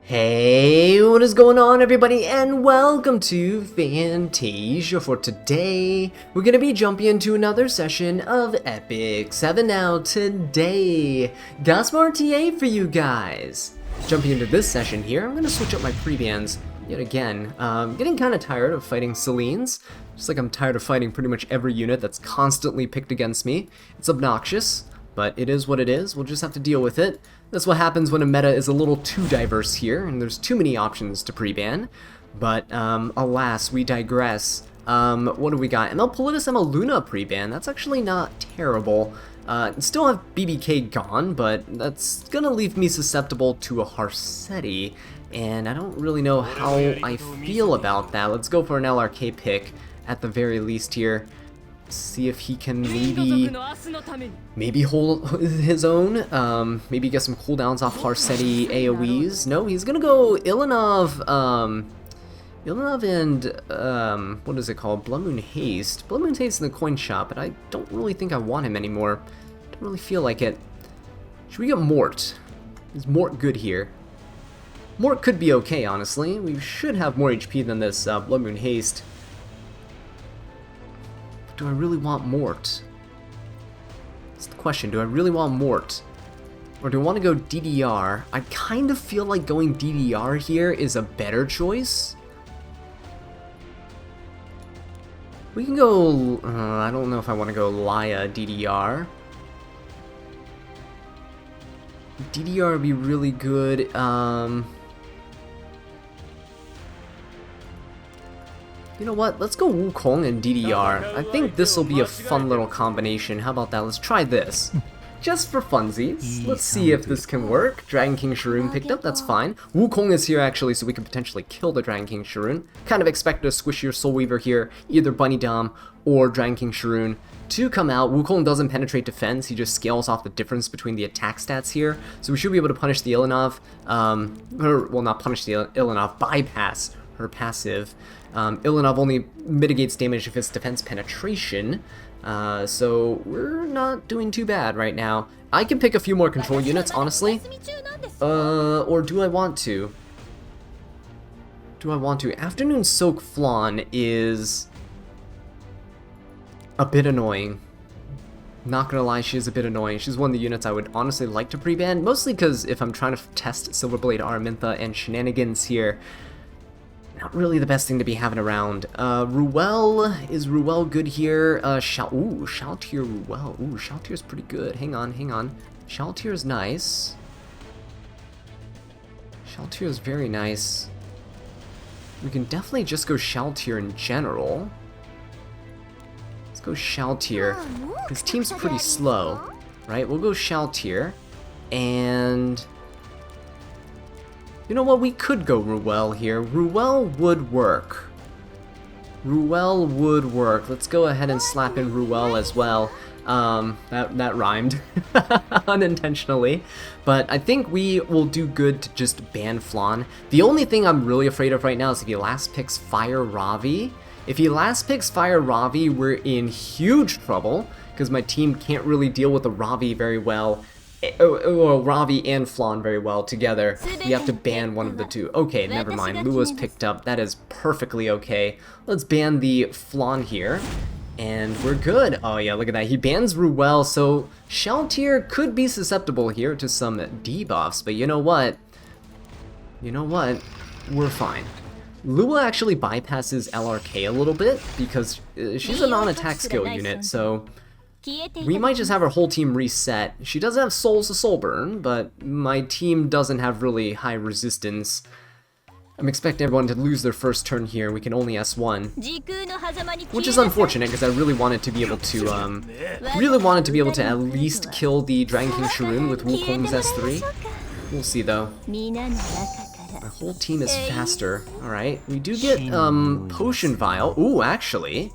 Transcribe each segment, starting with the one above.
Hey, what is going on everybody, and welcome to Fantasia. For today, we're gonna be jumping into another session of Epic 7. Now today, got some RTA for you guys. Jumping into this session here, I'm gonna switch up my pre-bans yet again. Getting kind of tired of fighting Selines, just like I'm tired of fighting pretty much every unit that's constantly picked against me. It's obnoxious, but it is what it is. We'll just have to deal with it. That's what happens when a meta is a little too diverse here, and there's too many options to pre-ban. But, alas, we digress. What do we got? ML Politis, ML Luna pre-ban. That's actually not terrible. Still have BBK gone, but that's gonna leave me susceptible to a Harsetti, and I don't really know how I feel about that. Let's go for an LRK pick, at the very least here. See if he can maybe hold his own, maybe get some cooldowns off Harsetti AoEs. No, he's gonna go Ilanov and, what is it called? Blood Moon Haste. Blood Moon Haste in the coin shop, but I don't really think I want him anymore. Don't really feel like it. Should we get Mort? Is Mort good here? Mort could be okay, honestly. We should have more HP than this Blood Moon Haste. Do I really want Mort? That's the question. Do I really want Mort? Or do I want to go DDR? I kind of feel like going DDR here is a better choice. We can go... I don't know if I want to go Laya DDR. DDR would be really good. You know what? Let's go Wukong and DDR. I think this will be a fun little combination. How about that? Let's try this. Just for funsies. Let's see if this can work. Dragon King Sharoon picked up, that's fine. Wukong is here actually, so we can potentially kill the Dragon King Sharoon. Kind of expect a squishier Soul Weaver here, either Bunny Dom or Dragon King Sharoon to come out. Wukong doesn't penetrate defense, he just scales off the difference between the attack stats here. So we should be able to punish the Ilanov, well, not punish the Ilanov, bypass her passive. Ilanov only mitigates damage if it's defense penetration, so we're not doing too bad right now. I can pick a few more control units, honestly. Or do I want to? Afternoon Soak Flan is a bit annoying. Not gonna lie, she is a bit annoying. She's one of the units I would honestly like to pre-ban, mostly because if I'm trying to test Silverblade Araminta and shenanigans here, not really the best thing to be having around. Ruel, is Ruel good here? Shaltier Ruel. Ooh, Shaltier's pretty good. Hang on. Shaltier's nice. Shaltier's very nice. We can definitely just go Shaltier in general. Let's go Shaltier. His team's pretty slow, right? We'll go Shaltier, and... you know what, we could go Ruel here. Ruel would work. Let's go ahead and slap in Ruel as well. That rhymed unintentionally. But I think we will do good to just ban Flan. The only thing I'm really afraid of right now is if he last picks Fire Ravi. If he last picks Fire Ravi, we're in huge trouble, because my team can't really deal with the Ravi very well. Or Ravi and Flan very well together. We have to ban one of the two. Okay, never mind. Lua's picked up. That is perfectly okay. Let's ban the Flan here, and we're good. Oh yeah, look at that. He bans Ruel, so Shaltier could be susceptible here to some debuffs, but you know what? We're fine. Lua actually bypasses LRK a little bit, because she's a non-attack skill unit, so... we might just have our whole team reset. She doesn't have Souls to Soul Burn, but my team doesn't have really high resistance. I'm expecting everyone to lose their first turn here. We can only S1, which is unfortunate because I really wanted to be able to, at least kill the Dragon King Sharoon with Wukong's S3. We'll see though. My whole team is faster. All right, we do get Potion Vial. Ooh, actually,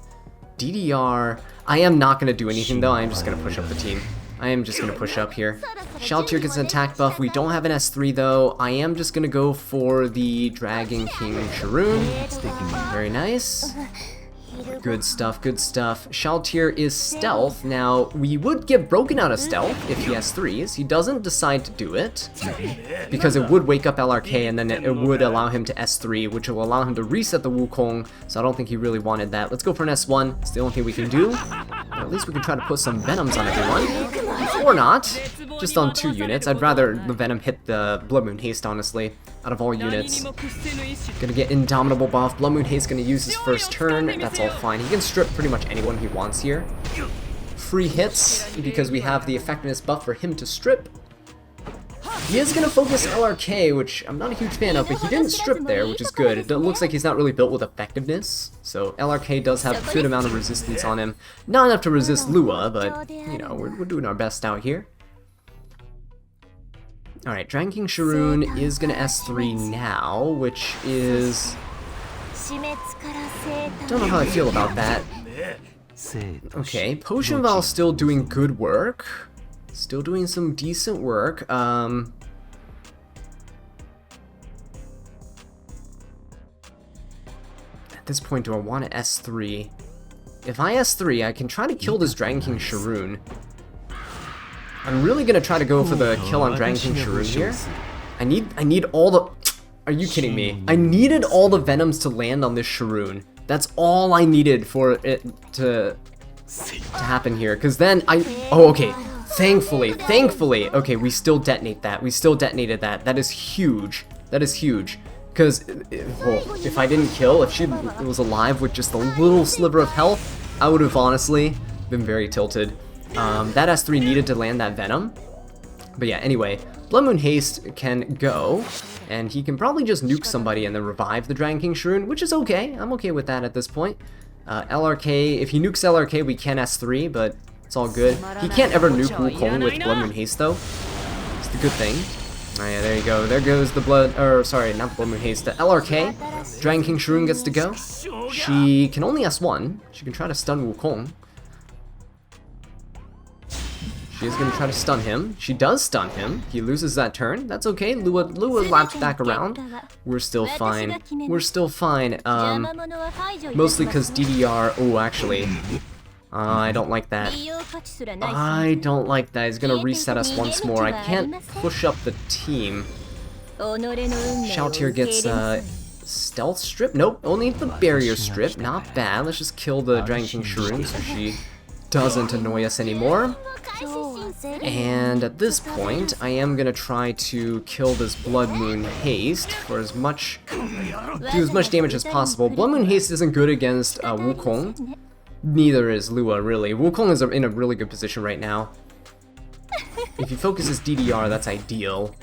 DDR. I am not going to do anything though, I am just going to push up the team. I am just going to push up here. Shaltier gets an attack buff, we don't have an S3 though. I am just going to go for the Dragon King Sharoon. Very nice. Good stuff, good stuff. Shaltir is stealth. Now, we would get broken out of stealth if he has 3s. He doesn't decide to do it, because it would wake up LRK and then it would allow him to S3, which will allow him to reset the Wukong, so I don't think he really wanted that. Let's go for an S1. It's the only thing we can do. Or at least we can try to put some Venoms on everyone. Or not. Just on 2 units. I'd rather the Venom hit the Blood Moon Haste, honestly, out of all units. Gonna get Indomitable buff. Blood Moon Haste gonna use his first turn. That's all fine. He can strip pretty much anyone he wants here. Free hits, because we have the effectiveness buff for him to strip. He is gonna focus LRK, which I'm not a huge fan of, but he didn't strip there, which is good. It looks like he's not really built with effectiveness, so LRK does have a good amount of resistance on him. Not enough to resist Lua, but, you know, we're doing our best out here. Alright, Dragon King Sharoon is gonna S3 now, which is... don't know how I feel about that. Okay, Potion Val's still doing good work. Still doing some decent work. At this point, do I want to S3? If I S3, I can try to kill this Dragon King Sharoon. I'm really gonna try to go for the kill on Dragon King Sharoon here. I need all the... Are you kidding me? I needed all the Venoms to land on this Sharoon. That's all I needed for it to happen here. Because then oh, okay. Thankfully. Okay, we still detonate that. We still detonated that. That is huge. That is huge. Because if I didn't kill, if she was alive with just a little sliver of health, I would have honestly been very tilted. That S3 needed to land that Venom. But yeah, anyway, Blood Moon Haste can go, and he can probably just nuke somebody and then revive the Dragon King Sharoon, which is okay. I'm okay with that at this point. LRK, if he nukes LRK, we can S3, but it's all good. He can't ever nuke Wukong with Blood Moon Haste, though. It's the good thing. Oh yeah, there you go. There goes the sorry, not the Blood Moon Haste, the LRK. Dragon King Sharoon gets to go. She can only S1. She can try to stun Wukong. She is going to try to stun him. She does stun him. He loses that turn. That's okay. Lua laps back around. We're still fine. We're still fine. Mostly because DDR... Oh, actually. I don't like that. I don't like that. He's going to reset us once more. I can't push up the team. Shaltir gets stealth strip. Nope, only the barrier strip. Not bad. Let's just kill the Dragon King Sharoon so she doesn't annoy us anymore. And at this point, I am gonna try to kill this Blood Moon Haste for do as much damage as possible. Blood Moon Haste isn't good against Wukong. Neither is Lua, really. Wukong is in a really good position right now. If he focuses DDR, that's ideal.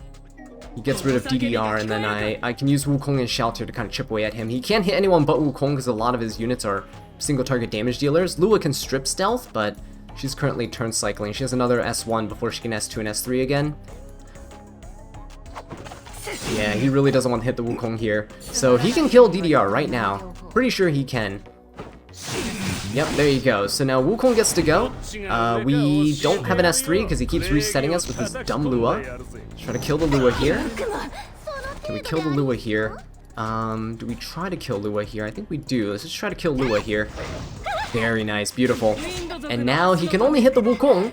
He gets rid of DDR, and then I can use Wukong and Shaltir to kind of chip away at him. He can't hit anyone but Wukong because a lot of his units are single target damage dealers. Lua can strip stealth, but she's currently turn cycling. She has another S1 before she can S2 and S3 again. Yeah, he really doesn't want to hit the Wukong here. So he can kill DDR right now. Pretty sure he can. Yep, there you go. So now Wukong gets to go. We don't have an S3 because he keeps resetting us with his dumb Lua. Let's try to kill the Lua here. Can we kill the Lua here? Do we try to kill Lua here? I think we do. Let's just try to kill Lua here. Very nice, beautiful. And now he can only hit the Wukong.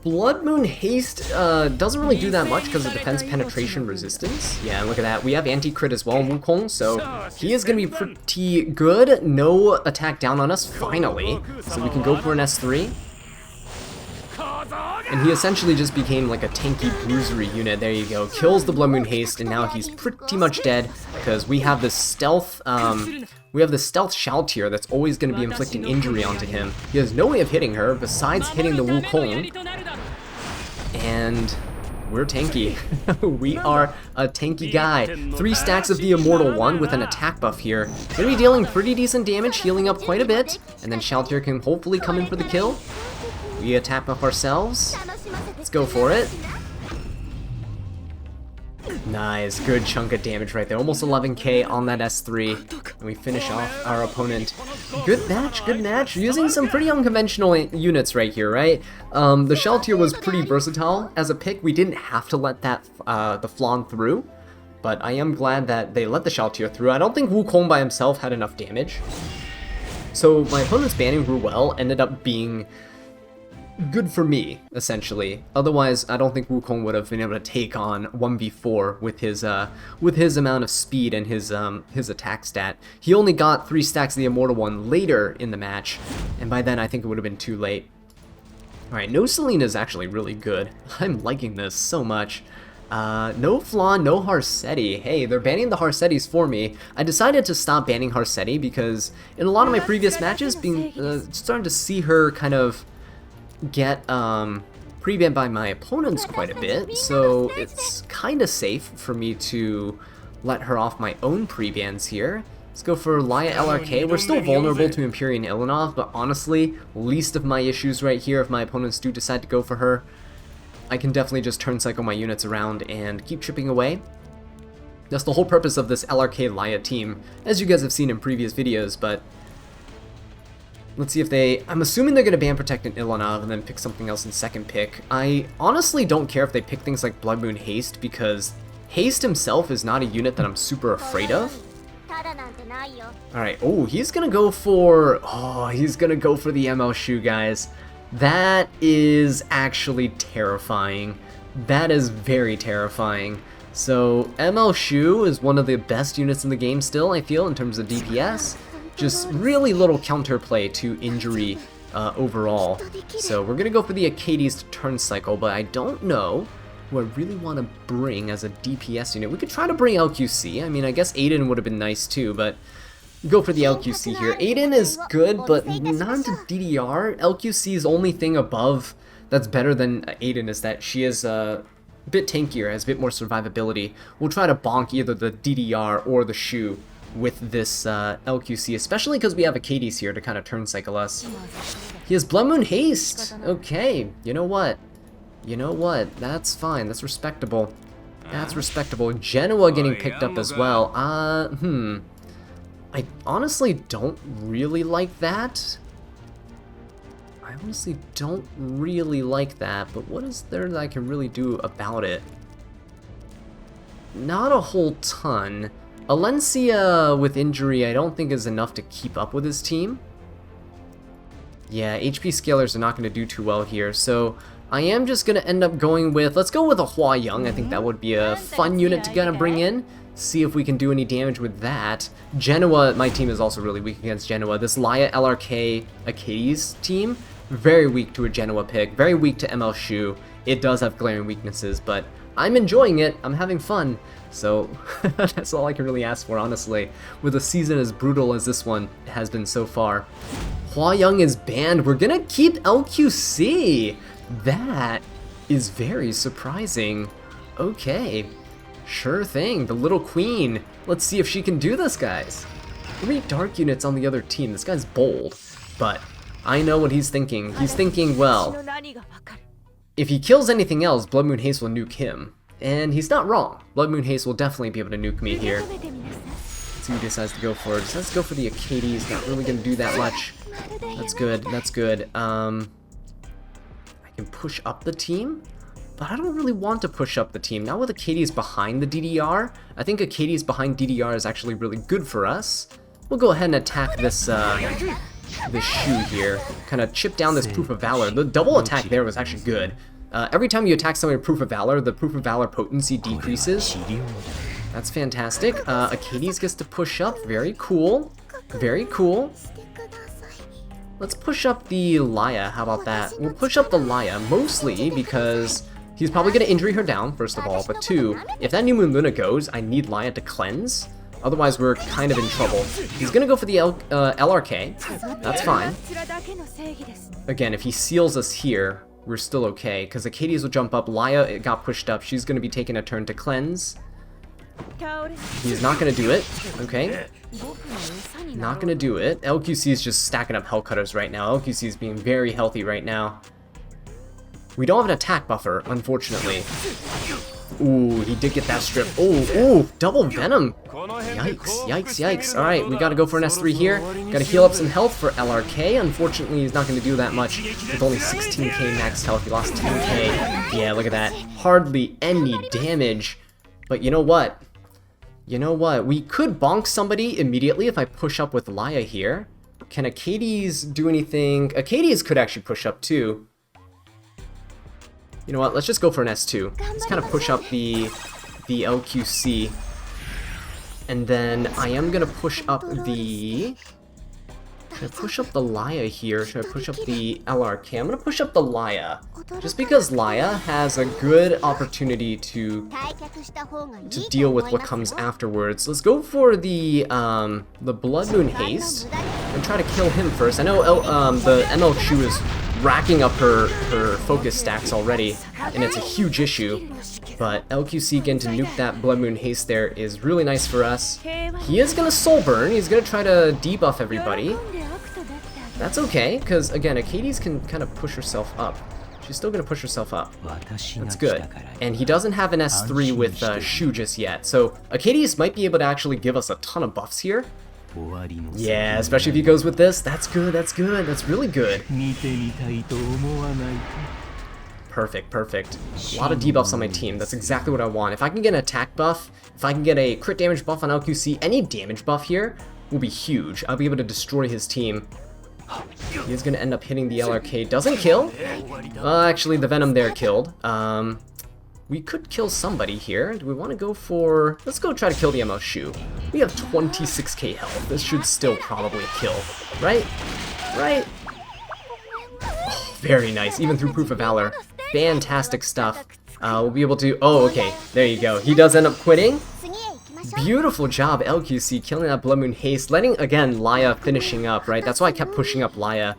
Blood Moon Haste doesn't really do that much because of defense penetration resistance. Yeah, look at that. We have anti-crit as well in Wukong, so he is going to be pretty good. No attack down on us, finally. So we can go for an S3. And he essentially just became like a tanky bruisery unit. There you go. Kills the Blood Moon Haste, and now he's pretty much dead because we have this stealth Shaltir that's always going to be inflicting injury onto him. He has no way of hitting her besides hitting the Wukong. And we're tanky. We are a tanky guy. 3 stacks of the Immortal one with an attack buff here. Gonna be dealing pretty decent damage, healing up quite a bit. And then Shaltir can hopefully come in for the kill. We attack buff ourselves. Let's go for it. Nice, good chunk of damage right there. Almost 11k on that S3. And we finish off our opponent. Good match, good match. Using some pretty unconventional units right here, right? The Shaltir was pretty versatile as a pick. We didn't have to let that the Flan through. But I am glad that they let the Shaltir through. I don't think Wukong by himself had enough damage. So my opponent's banning Ruel ended up being good for me, essentially. Otherwise, I don't think Wukong would have been able to take on 1v4 with his amount of speed and his attack stat. He only got 3 stacks of the Immortal one later in the match, and by then I think it would have been too late. Alright, no Selena is actually really good. I'm liking this so much. No Flan, no Harsetti. Hey, they're banning the Harsettis for me. I decided to stop banning Harsetti because in a lot of my previous matches, starting to see her kind of get pre-banned by my opponents quite a bit, so it's kind of safe for me to let her off my own pre-bans here. Let's go for Laya LRK. We're still vulnerable to Empyrean Ilanov, but honestly, least of my issues right here if my opponents do decide to go for her. I can definitely just turn cycle my units around and keep chipping away. That's the whole purpose of this LRK Laya team, as you guys have seen in previous videos, but let's see if they... I'm assuming they're going to ban Protect and Ilanov and then pick something else in second pick. I honestly don't care if they pick things like Blood Moon Haste, because Haste himself is not a unit that I'm super afraid of. Alright, oh, he's going to go for... Oh, he's going to go for the ML Shu, guys. That is actually terrifying. That is very terrifying. So, ML Shu is one of the best units in the game still, I feel, in terms of DPS. Just really little counterplay to injury overall. So we're going to go for the Acades to turn cycle, but I don't know who I really want to bring as a DPS unit. We could try to bring LQC. I mean, I guess Aiden would have been nice too, but go for the LQC here. Aiden is good, but not into DDR. LQC's only thing above that's better than Aiden is that she is a bit tankier, has a bit more survivability. We'll try to bonk either the DDR or the Shu with this LQC, especially because we have Acades here to kind of turn cycle us. He has Blood Moon Haste! Okay, you know what? You know what? That's fine, that's respectable. That's respectable. Genoa getting picked up as well. I honestly don't really like that. I honestly don't really like that, but what is there that I can really do about it? Not a whole ton. Alencia with injury I don't think is enough to keep up with his team. Yeah, HP scalers are not going to do too well here, so I am just going to end up going with, let's go with a Hua Young. I think that would be a fun unit to kind of bring in. See if we can do any damage with that. Genoa, my team is also really weak against Genoa. This Laya LRK Acades team, very weak to a Genoa pick, very weak to ML Shu. It does have glaring weaknesses, but I'm enjoying it. I'm having fun. So that's all I can really ask for, honestly, with a season as brutal as this one has been so far. Hua Young is banned. We're gonna keep LQC. That is very surprising. Okay, sure thing. The Little Queen. Let's see if she can do this, guys. 3 dark units on the other team. This guy's bold, but I know what he's thinking. He's thinking, well, if he kills anything else, Blood Moon Haste will nuke him. And he's not wrong. Blood Moon Haste will definitely be able to nuke me here. Let's see who decides to go for it. Let's go for the Acades. Not really going to do that much. That's good. That's good. I can push up the team, but I don't really want to push up the team. Now with Acades behind the DDR, I think Acades behind DDR is actually really good for us. We'll go ahead and attack this Shu here. Kind of chip down this Proof of Valor. The double attack there was actually good. Every time you attack someone with Proof of Valor, the Proof of Valor potency decreases. That's fantastic. Acades gets to push up. Very cool. Very cool. Let's push up the Laya. How about that? We'll push up the Laya, mostly because he's probably going to injury her down, first of all. But 2, if that New Moon Luna goes, I need Laya to cleanse. Otherwise, we're kind of in trouble. He's going to go for the LRK. That's fine. Again, if he seals us here, we're still okay, because Acades will jump up. Laya, it got pushed up. She's going to be taking a turn to cleanse. He's not going to do it. Okay. Not going to do it. LQC is just stacking up Hellcutters right now. LQC is being very healthy right now. We don't have an attack buffer, unfortunately. Ooh, he did get that strip. Ooh, double Venom. Yikes, yikes, yikes. Alright, we gotta go for an S3 here. Gotta heal up some health for LRK. Unfortunately, he's not gonna do that much with only 16k max health. He lost 10k. Yeah, look at that. Hardly any damage. But you know what? You know what? We could bonk somebody immediately if I push up with Laya here. Can Acades do anything? Acades could actually push up too. You know what? Let's just go for an S2. Let's kind of push up the LQC. And then I am going to push up the... Should I push up the Laia here? Should I push up the LRK? I'm going to push up the Laia. Just because Laia has a good opportunity to deal with what comes afterwards. Let's go for the Blood Moon Haste and try to kill him first. I know the ML Shu is racking up her focus stacks already, and it's a huge issue. But LQC getting to nuke that Blood Moon Haste there is really nice for us. He is going to Soul Burn. He's going to try to debuff everybody. That's okay, because again, Acades can kind of push herself up. She's still going to push herself up. That's good. And he doesn't have an S3 with Shu just yet, so Acades might be able to actually give us a ton of buffs here. Yeah, especially if he goes with this. That's good, that's good, that's really good. Perfect, perfect. A lot of debuffs on my team. That's exactly what I want. If I can get an attack buff, if I can get a crit damage buff on LQC, any damage buff here will be huge. I'll be able to destroy his team. He is going to end up hitting the LRK. Doesn't kill. Actually, the Venom there killed. We could kill somebody here. Do we want to go for... Let's go try to kill the ML Shu. We have 26k health. This should still probably kill. Right? Right? Oh, very nice. Even through Proof of Valor. Fantastic stuff. We'll be able to... Oh, okay. There you go. He does end up quitting. Beautiful job, LQC, killing that Blood Moon Haste. Letting, again, Laia finishing up, right? That's why I kept pushing up Laia.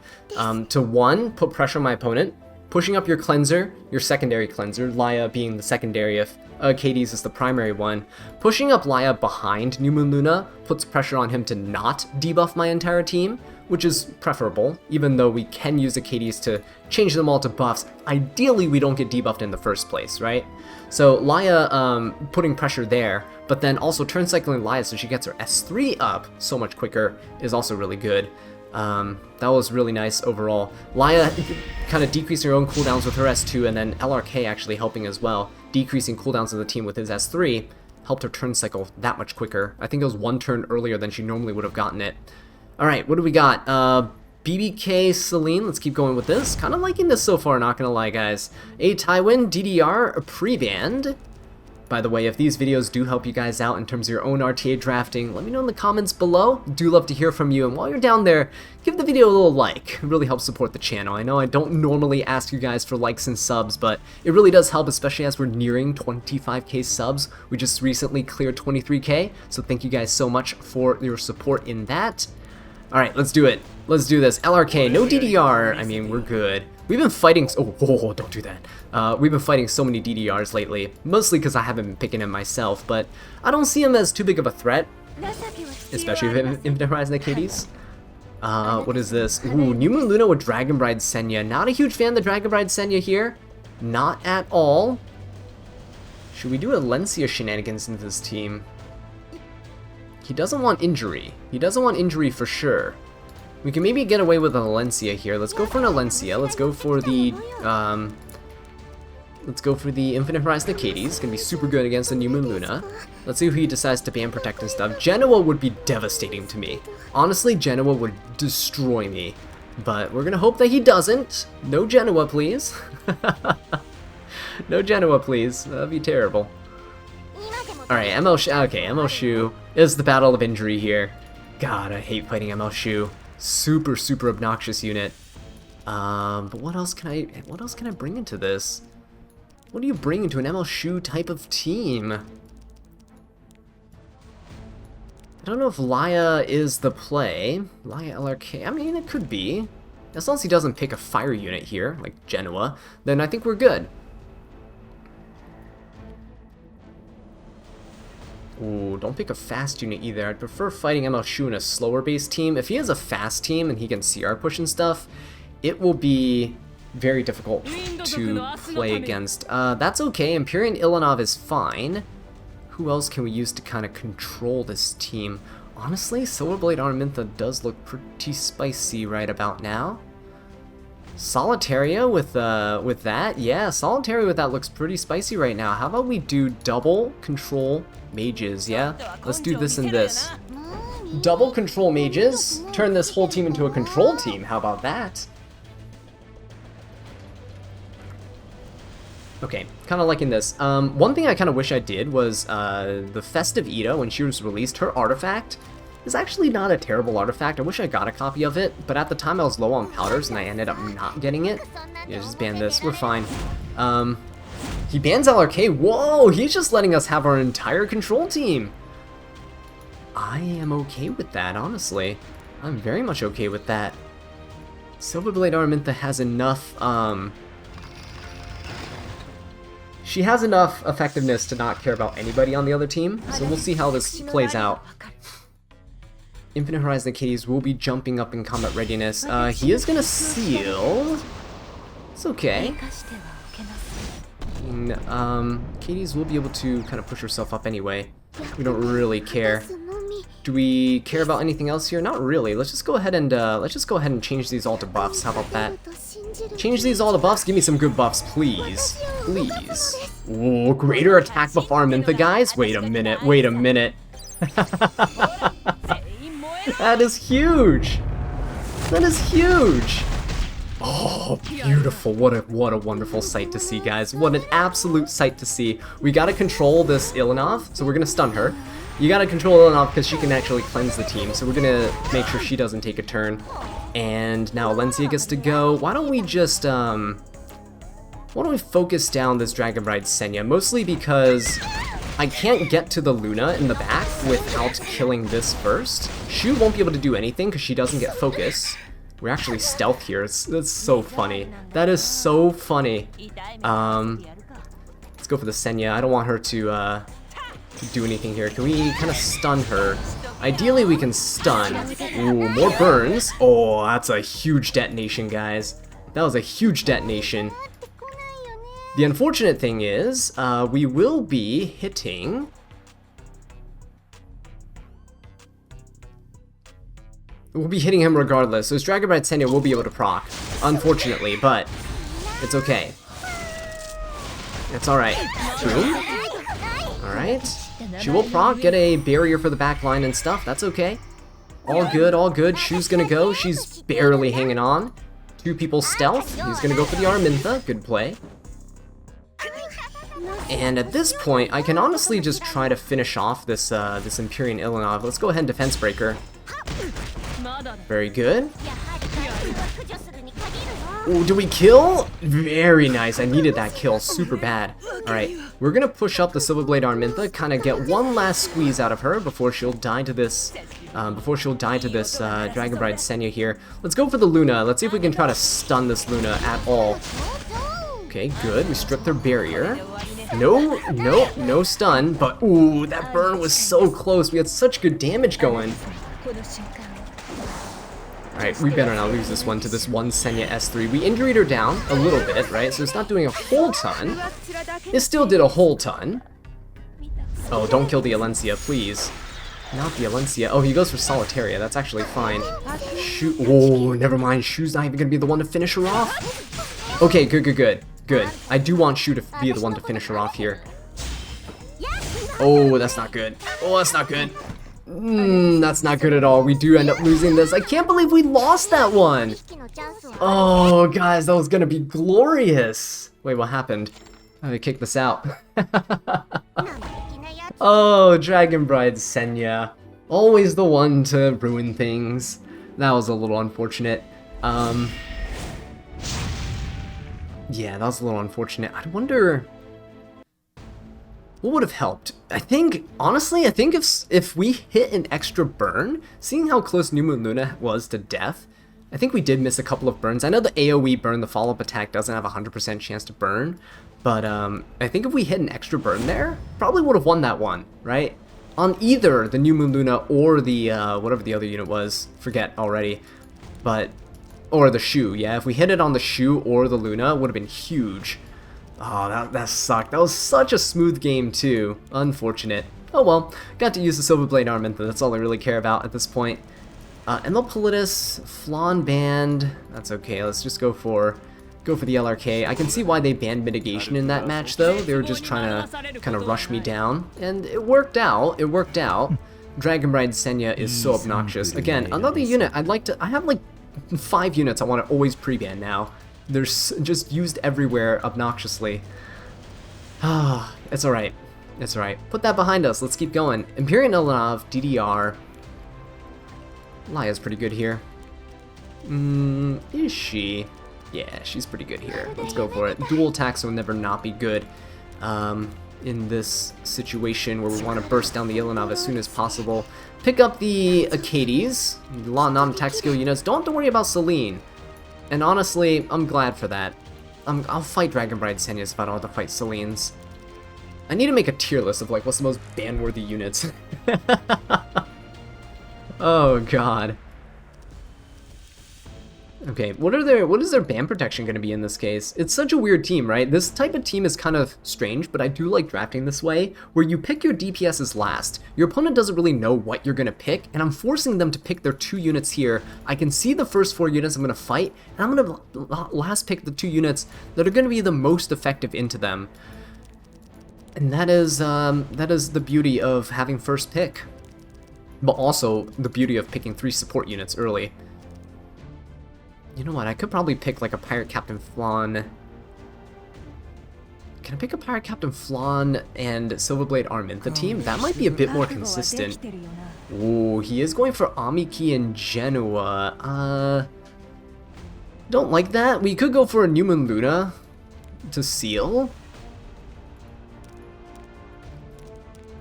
To one, put pressure on my opponent. Pushing up your cleanser, your secondary cleanser, Laia being the secondary if Acades is the primary one. Pushing up Laia behind New Moon Luna puts pressure on him to not debuff my entire team, which is preferable, even though we can use Acades to change them all to buffs. Ideally, we don't get debuffed in the first place, right? So Laia putting pressure there, but then also turn cycling Laia so she gets her S3 up so much quicker is also really good. That was really nice overall. Laia kind of decreasing her own cooldowns with her S2, and then LRK actually helping as well, decreasing cooldowns of the team with his S3, helped her turn cycle that much quicker. I think it was one turn earlier than she normally would have gotten it. Alright, what do we got? BBK Celine, let's keep going with this. Kind of liking this so far, not gonna lie, guys. A Tywin DDR pre-banned. By the way, if these videos do help you guys out in terms of your own RTA drafting, let me know in the comments below. Do love to hear from you, and while you're down there, give the video a little like. It really helps support the channel. I know I don't normally ask you guys for likes and subs, but it really does help, especially as we're nearing 25k subs. We just recently cleared 23k, so thank you guys so much for your support in that. Alright, let's do it. Let's do this. LRK, no DDR. I mean, we're good. We've been fighting... Oh, don't do that. We've been fighting so many DDRs lately. Mostly because I haven't been picking him myself, but I don't see him as too big of a threat. Especially if Infinite Horizon Acades. What is this? Ooh, New Moon Luna with Dragon Bride Senya. Not a huge fan of the Dragon Bride Senya here. Not at all. Should we do Alencia shenanigans into this team? He doesn't want injury. He doesn't want injury for sure. We can maybe get away with an Alencia here. Let's go for an Alencia. Let's go for the Infinite Horizon Acades. Gonna be super good against the New Moon Luna. Let's see who he decides to ban, protect, and stuff. Genoa would be devastating to me. Honestly, Genoa would destroy me. But we're gonna hope that he doesn't. No Genoa, please. No Genoa, please. That'd be terrible. Alright, ML Shu is the battle of injury here. God, I hate fighting ML Shu. Super, super obnoxious unit. But what else can I bring into this? What do you bring into an ML Shu type of team? I don't know if Laia is the play. Laia LRK, I mean, it could be. As long as he doesn't pick a fire unit here, like Genoa, then I think we're good. Ooh, don't pick a fast unit either. I'd prefer fighting ML Shu in a slower based team. If he has a fast team and he can CR push and stuff, it will be very difficult to play against. That's okay. Empyrean Ilanov is fine. Who else can we use to kind of control this team? Honestly, Solar Blade Armintha does look pretty spicy right about now. Solitaria with that? Yeah, Solitaria with that looks pretty spicy right now. How about we do double control mages, yeah? Let's do this and this. double control mages. Turn this whole team into a control team. How about that? Okay, kind of liking this. One thing I kind of wish I did was the Festive Ida, when she was released, her artifact is actually not a terrible artifact. I wish I got a copy of it, but at the time I was low on powders and I ended up not getting it. Yeah, just ban this. We're fine. He bans LRK. Whoa, he's just letting us have our entire control team. I am okay with that, honestly. I'm very much okay with that. Silverblade Araminta has enough, she has enough effectiveness to not care about anybody on the other team, so we'll see how this plays out. Infinite Horizon Achilles will be jumping up in combat readiness. He is gonna seal. It's okay. Katie's will be able to kind of push herself up anyway. We don't really care. Do we care about anything else here? Not really. Let's just go ahead and change these all to buffs. How about that? Change these all to buffs. Give me some good buffs, please. Please. Ooh, greater attack buff Araminta, guys. Wait a minute. Wait a minute. That is huge. That is huge. Oh, beautiful. What a wonderful sight to see, guys. What an absolute sight to see. We gotta control this Ilinov, so we're gonna stun her. You gotta control Ilinov because she can actually cleanse the team, so we're gonna make sure she doesn't take a turn. And now Alencia gets to go. Why don't we just, why don't we focus down this Dragon Bride Senya? Mostly because I can't get to the Luna in the back without killing this first. Shu won't be able to do anything because she doesn't get focus. We're actually stealth here. That's so funny. That is so funny. Let's go for the Senya. I don't want her to do anything here. Can we kind of stun her? Ideally, we can stun. Ooh, more burns. Oh, that's a huge detonation, guys. That was a huge detonation. The unfortunate thing is, we will be hitting... We'll be hitting him regardless, so his Dragon Bride Senya will be able to proc, unfortunately, but it's okay. It's alright. Alright. She will proc, get a barrier for the back line and stuff, that's okay. All good, all good. Shu's gonna go, she's barely hanging on. Two people stealth, he's gonna go for the Araminta, good play. And at this point, I can honestly just try to finish off this this Empyrean Ilinov. Let's go ahead and Defense Breaker. Very good. Ooh, do we kill? Very nice. I needed that kill super bad. Alright, we're gonna push up the Silverblade Araminta, kind of get one last squeeze out of her before she'll die to this Dragon Bride Senya here. Let's go for the Luna. Let's see if we can try to stun this Luna at all. Okay, good. We stripped their barrier. No stun, but ooh, that burn was so close. We had such good damage going. Alright, we better not lose this one to this one Senya S3. We injured her down a little bit, right? So it's not doing a whole ton. It still did a whole ton. Oh, don't kill the Alencia, please. Not the Alencia. Oh, he goes for Solitaria. That's actually fine. Shoot. Oh, never mind. Shu's not even going to be the one to finish her off. Okay, good. I do want Shu to be the one to finish her off here. Oh, that's not good. Oh, that's not good. That's not good at all. We do end up losing this. I can't believe we lost that one. Oh, guys, that was gonna be glorious. Wait, what happened? I kicked this out. Oh, Dragon Bride Senya. Always the one to ruin things. That was a little unfortunate. Yeah, that was a little unfortunate. I wonder... what would have helped? Honestly, I think if we hit an extra burn, seeing how close New Moon Luna was to death, I think we did miss a couple of burns. I know the AoE burn, the follow-up attack, doesn't have a 100% chance to burn, but I think if we hit an extra burn there, probably would have won that one, right? On either the New Moon Luna or the, whatever the other unit was, forget already, but, or the Shu, yeah, if we hit it on the Shu or the Luna, it would have been huge. Oh, that sucked. That was such a smooth game, too. Unfortunate. Oh well, got to use the Silverblade Araminta. That's all I really care about at this point. Ml Flan banned. That's okay. Let's just go for the LRK. I can see why they banned mitigation in that match, though. They were just trying to kind of rush me down, and it worked out. Dragon Bride Senya is so obnoxious. Again, another unit I have like 5 units I want to always pre-ban now. They're just used everywhere obnoxiously. Ah, it's alright. It's alright. Put that behind us. Let's keep going. Imperial Ilanov, DDR. Laya's pretty good here. Is she? Yeah, she's pretty good here. Let's go for it. Dual attacks will never not be good in this situation where we want to burst down the Ilanov as soon as possible. Pick up the Acades, non-attack skill units. Don't have to worry about Celine. And honestly, I'm glad for that. I'll fight Dragon Bride Senyas if I don't have to fight Celine's. I need to make a tier list of like what's the most ban-worthy units. Oh god. Okay, what is their ban protection going to be in this case? It's such a weird team, right? This type of team is kind of strange, but I do like drafting this way, where you pick your DPSs last. Your opponent doesn't really know what you're going to pick, and I'm forcing them to pick their 2 units here. I can see the first 4 units I'm going to fight, and I'm going to last pick the 2 units that are going to be the most effective into them. And that is the beauty of having first pick. But also the beauty of picking 3 support units early. You know what, I could probably pick like a Pirate Captain Flan. Can I pick a Pirate Captain Flan and Silverblade Armintha team? That might be a bit more consistent. Ooh, he is going for Amiki and Genoa. Don't like that. We could go for a New Moon Luna to seal.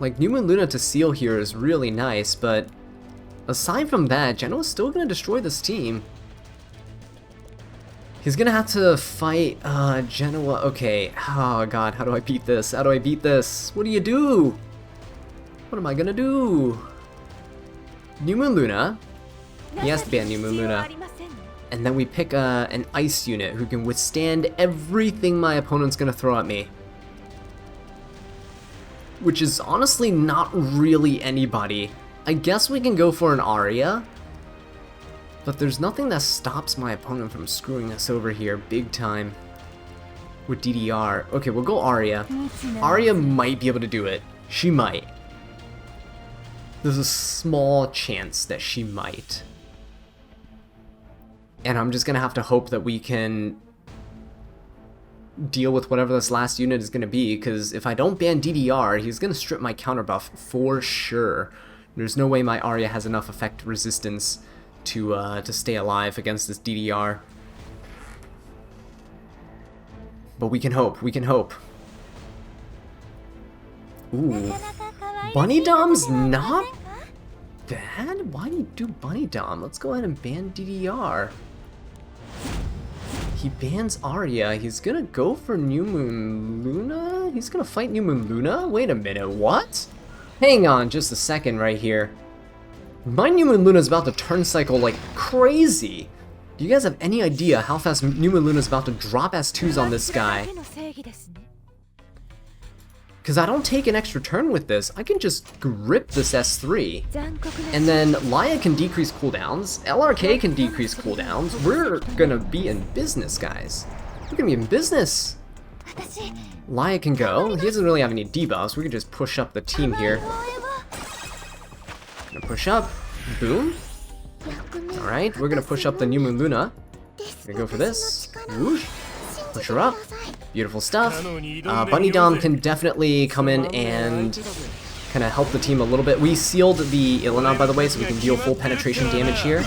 Like, New Moon Luna to seal here is really nice, but aside from that, Genoa's still going to destroy this team. He's gonna have to fight Genoa. Okay, oh god, how do I beat this? How do I beat this? What do you do? What am I gonna do? New Moon Luna. He has to ban New Moon Luna. And then we pick an ice unit who can withstand everything my opponent's gonna throw at me. Which is honestly not really anybody. I guess we can go for an Aria. But there's nothing that stops my opponent from screwing us over here big time with DDR. Okay, we'll go Aria. Aria might be able to do it. She might. There's a small chance that she might. And I'm just gonna have to hope that we can deal with whatever this last unit is gonna be, because if I don't ban DDR, he's gonna strip my counter buff for sure. There's no way my Aria has enough effect resistance to stay alive against this DDR. But we can hope, we can hope. Ooh. Bunny Dom's not bad? Why do you do Bunny Dom? Let's go ahead and ban DDR. He bans Aria. He's gonna go for New Moon Luna? He's gonna fight New Moon Luna? Wait a minute, what? Hang on just a second right here. My New Moon Luna is about to turn cycle like crazy. Do you guys have any idea how fast New Moon Luna is about to drop S2s on this guy? Because I don't take an extra turn with this. I can just grip this S3. And then Laya can decrease cooldowns. LRK can decrease cooldowns. We're gonna be in business, guys. We're gonna be in business. Laya can go. He doesn't really have any debuffs. We can just push up the team here. Gonna push up. Boom. Alright, we're gonna push up the New Moon Luna. Gonna go for this. Whoosh. Push her up. Beautiful stuff. Bunny Dom can definitely come in and kind of help the team a little bit. We sealed the Ilanov, by the way, so we can deal full penetration damage here.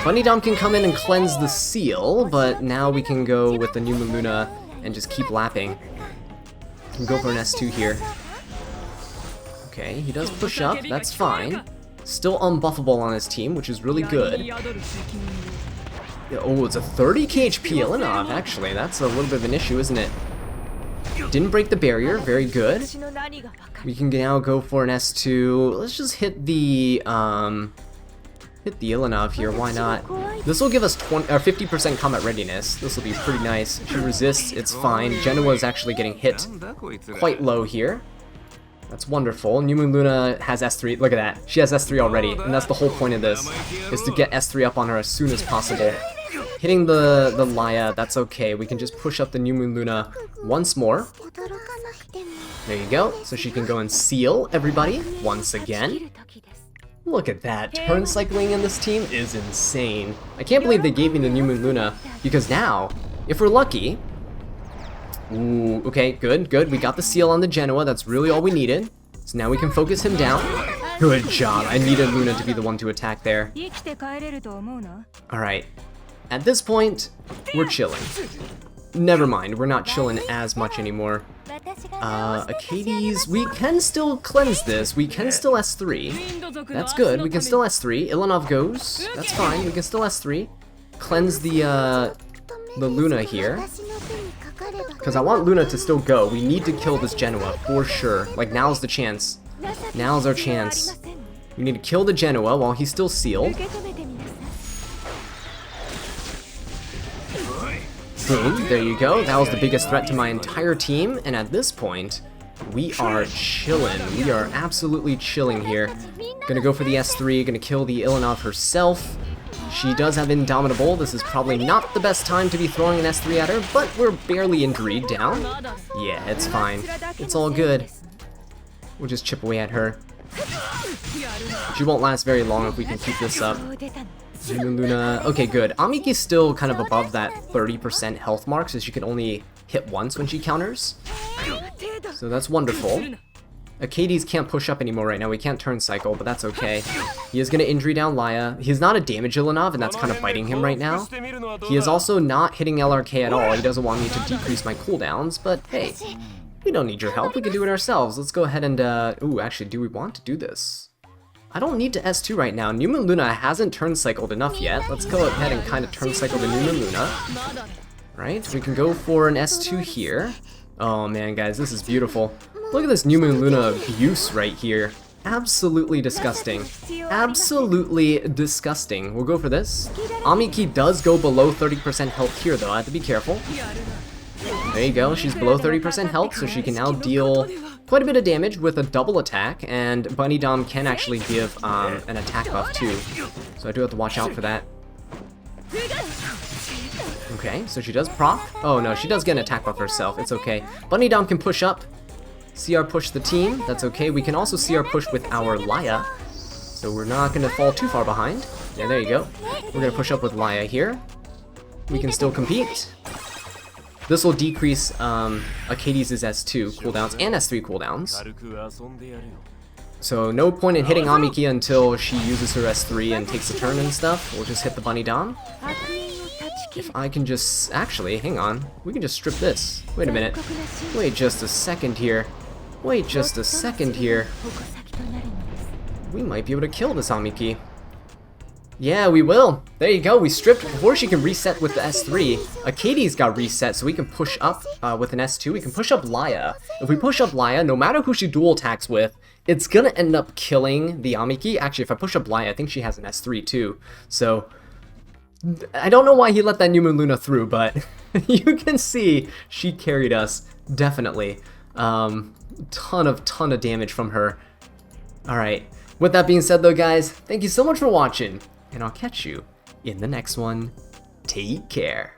Bunny Dom can come in and cleanse the seal, but now we can go with the New Moon Luna and just keep lapping. We can go for an S2 here. Okay, he does push up, that's fine. Still unbuffable on his team, which is really good. Oh, it's a 30k HP Ilanov, actually. That's a little bit of an issue, isn't it? Didn't break the barrier, very good. We can now go for an S2. Let's just hit the Ilanov here, why not? This will give us 50% combat readiness. This will be pretty nice. She resists, it's fine. Genoa is actually getting hit quite low here. That's wonderful. New Moon Luna has S3. Look at that. She has S3 already, and that's the whole point of this, is to get S3 up on her as soon as possible. Hitting the Laya, that's okay. We can just push up the New Moon Luna once more. There you go. So she can go and seal everybody once again. Look at that. Turn cycling in this team is insane. I can't believe they gave me the New Moon Luna, because now, if we're lucky... Ooh, okay, good, good. We got the seal on the Genoa. That's really all we needed. So now we can focus him down. Good job. I needed Luna to be the one to attack there. Alright. At this point, we're chilling. Never mind, we're not chilling as much anymore. Achades, we can still cleanse this. We can still S3. That's good. We can still S3. Ilanov goes. That's fine. We can still S3. Cleanse the Luna here. Because I want Luna to still go. We need to kill this Genoa for sure. Like, now's the chance. Now's our chance. We need to kill the Genoa while he's still sealed. Boom, there you go. That was the biggest threat to my entire team, and at this point, we are chilling. We are absolutely chilling here. Gonna go for the S3, gonna kill the Ilanov herself. She does have Indomitable. This is probably not the best time to be throwing an S3 at her, but we're barely injured down. Yeah, it's fine. It's all good. We'll just chip away at her. She won't last very long if we can keep this up. Luna. Okay, good. Amiki's still kind of above that 30% health mark, so she can only hit once when she counters. So that's wonderful. Achades can't push up anymore right now. We can't turn cycle, but that's okay. He is going to injury down Laya. He's not a damage Ilanov, and that's kind of biting him right now. He is also not hitting LRK at all. He doesn't want me to decrease my cooldowns, but hey, we don't need your help. We can do it ourselves. Let's go ahead and, ooh, actually, do we want to do this? I don't need to S2 right now. New Moon Luna hasn't turn cycled enough yet. Let's go ahead and kind of turn cycle the New Moon Luna. Right, we can go for an S2 here. Oh man, guys, this is beautiful. Look at this New Moon Luna abuse right here. Absolutely disgusting. Absolutely disgusting. We'll go for this. Amiki does go below 30% health here though. I have to be careful. There you go. She's below 30% health, so she can now deal quite a bit of damage with a double attack, and Bunny Dom can actually give an attack buff too. So I do have to watch out for that. Okay, so she does proc. Oh no, she does get an attack buff herself. It's okay. Bunny Dom can push up. CR push the team. That's okay. We can also CR push with our Laya. So we're not going to fall too far behind. Yeah, there you go. We're going to push up with Laya here. We can still compete. This will decrease Achades' S2 cooldowns and S3 cooldowns. So no point in hitting Amiki until she uses her S3 and takes a turn and stuff. We'll just hit the Bunny Dom. If I can just... Actually, hang on. We can just strip this. Wait a minute. Wait just a second here. Wait just a second here. We might be able to kill this Amiki. Yeah, we will. There you go. We stripped before she can reset with the S3. Achades got reset, so we can push up with an S2. We can push up Laya. If we push up Laya, no matter who she dual attacks with, it's gonna end up killing the Amiki. Actually, if I push up Laya, I think she has an S3 too. So I don't know why he let that New Moon Luna through, but you can see she carried us definitely. Ton of damage from her. All right. With that being said, though, guys, thank you so much for watching. And I'll catch you in the next one. Take care.